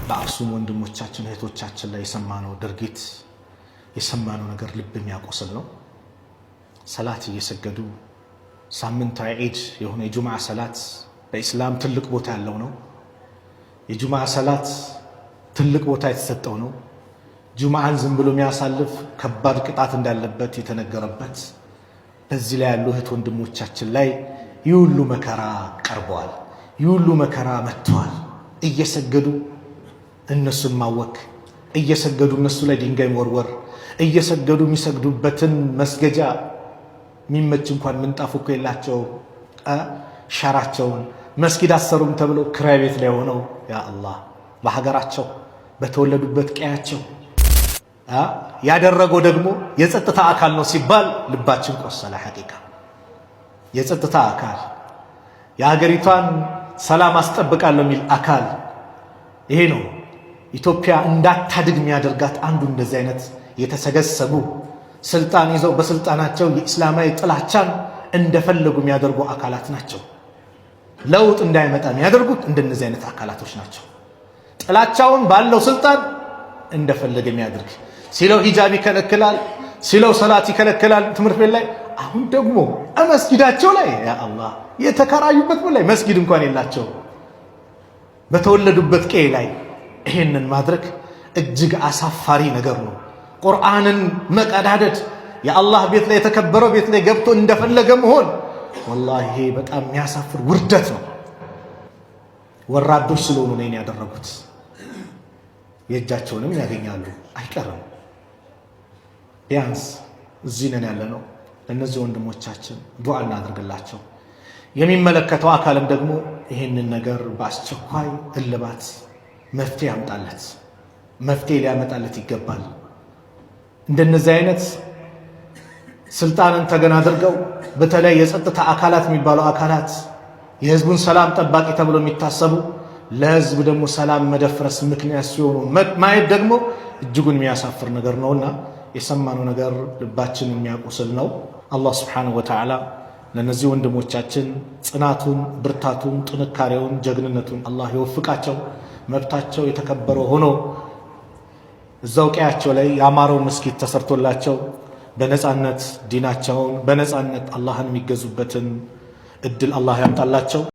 በአክሱም ወንድሞቻችን እህቶቻችን ላይ የሰማነው ድርጊት የሰማነው ነገር ልብ የሚያቆስል ነው። ሰላት እየሰገዱ ሳምንታዊ ዒድ የሆነ የጁምዓ ሰላት በእስላም ትልቅ ቦታ ያለው ነው። የጁምዓ ሰላት ትልቅ ቦታ የተሰጠው ነው። ጁምዓን ዝም ብሎ የሚያሳልፍ ከባድ ቅጣት እንዳለበት የተነገረበት በዚህ ላይ ያሉ እህት ወንድሞቻችን ላይ ይህ ሁሉ መከራ ቀርበዋል። ይህ ሁሉ መከራ መጥተዋል። እየሰገዱ እነሱን ማወክ፣ እየሰገዱ እነሱ ላይ ድንጋይ መወርወር፣ እየሰገዱ የሚሰግዱበትን መስገጃ የሚመች እንኳን ምንጣፍ እኮ የላቸው ሸራቸውን መስጊድ አሰሩም ተብለው ክራይ ቤት ላይ ሆነው ያ አላህ በሀገራቸው በተወለዱበት ቀያቸው ያደረገው ደግሞ የጸጥታ አካል ነው ሲባል ልባችን ቆሰለ። ሐቂቃ የጸጥታ አካል የሀገሪቷን ሰላም አስጠብቃለሁ የሚል አካል ይሄ ነው ኢትዮጵያ እንዳታድግ የሚያደርጋት አንዱ እንደዚህ አይነት የተሰገሰቡ ስልጣን ይዘው በስልጣናቸው የእስላማዊ ጥላቻን እንደፈለጉ የሚያደርጉ አካላት ናቸው። ለውጥ እንዳይመጣ የሚያደርጉት እንደነዚህ አይነት አካላቶች ናቸው። ጥላቻውን ባለው ስልጣን እንደፈለገ የሚያደርግ ሲለው ሂጃብ ይከለክላል፣ ሲለው ሰላት ይከለክላል ትምህርት ቤት ላይ። አሁን ደግሞ መስጊዳቸው ላይ ያ አላህ የተከራዩበት ላይ መስጊድ እንኳን የላቸው በተወለዱበት ቀይ ላይ ይሄንን ማድረግ እጅግ አሳፋሪ ነገር ነው። ቁርአንን መቀዳደድ የአላህ ቤት ላይ የተከበረው ቤት ላይ ገብቶ እንደፈለገ መሆን ወላሂ ይሄ በጣም የሚያሳፍር ውርደት ነው። ወራዶች ስለሆኑ ነው ያደረጉት። የእጃቸውንም ያገኛሉ አይቀርም። ቢያንስ እዚህ ነን ያለነው ለእነዚህ ወንድሞቻችን ዱዓ እናድርግላቸው። የሚመለከተው አካልም ደግሞ ይሄንን ነገር በአስቸኳይ እልባት መፍትሄ ያምጣለት፣ መፍትሄ ሊያመጣለት ይገባል። እንደነዚህ አይነት ስልጣንን ተገን አድርገው በተለይ የጸጥታ አካላት የሚባሉ አካላት የህዝቡን ሰላም ጠባቂ ተብሎ የሚታሰቡ ለህዝብ ደግሞ ሰላም መደፍረስ ምክንያት ሲሆኑ ማየት ደግሞ እጅጉን የሚያሳፍር ነገር ነውና የሰማነው ነገር ልባችን የሚያቆስል ነው። አላህ ሱብሓነሁ ወተዓላ ለነዚህ ወንድሞቻችን ጽናቱን፣ ብርታቱን፣ ጥንካሬውን፣ ጀግንነቱን አላህ ይወፍቃቸው። መብታቸው የተከበረ ሆኖ እዛው ቀያቸው ላይ ያማረው መስጊድ ተሰርቶላቸው በነፃነት ዲናቸውን በነፃነት አላህን የሚገዙበትን እድል አላህ ያምጣላቸው።